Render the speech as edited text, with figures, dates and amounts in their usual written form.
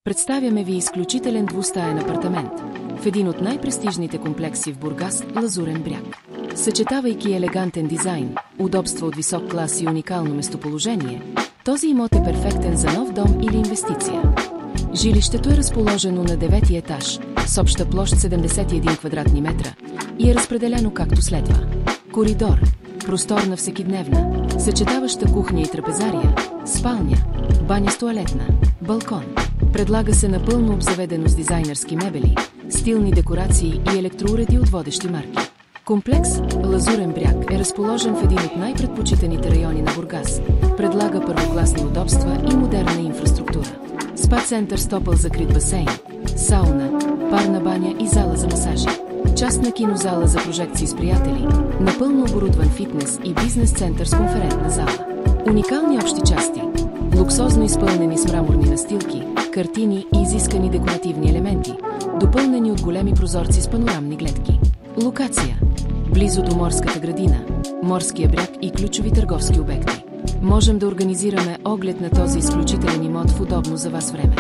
Представяме ви изключителен двустаен апартамент в един от най-престижните комплекси в Бургас – Лазурен бряг. Съчетавайки елегантен дизайн, удобство от висок клас и уникално местоположение, този имот е перфектен за нов дом или инвестиция. Жилището е разположено на 9-ти етаж с обща площ 71 квадратни метра и е разпределено както следва. Коридор, просторна всекидневна, съчетаваща кухня и трапезария, спалня, баня с тоалетна, балкон. Предлага се напълно обзаведено с дизайнерски мебели, стилни декорации и електроуреди от водещи марки. Комплекс Лазурен бряг е разположен в един от най-предпочитаните райони на Бургас. Предлага първокласни удобства и модерна инфраструктура. Спа-център с топъл закрит басейн, сауна, парна баня и зала за масажи. Частна кинозала за прожекции с приятели, напълно оборудван фитнес и бизнес-център с конферентна зала. Уникални общи части, луксозно изпълнени с мраморни настилки, картини и изискани декоративни елементи, допълнени от големи прозорци с панорамни гледки. Локация – близо до морската градина, морския бряг и ключови търговски обекти. Можем да организираме оглед на този изключителен имот в удобно за вас време.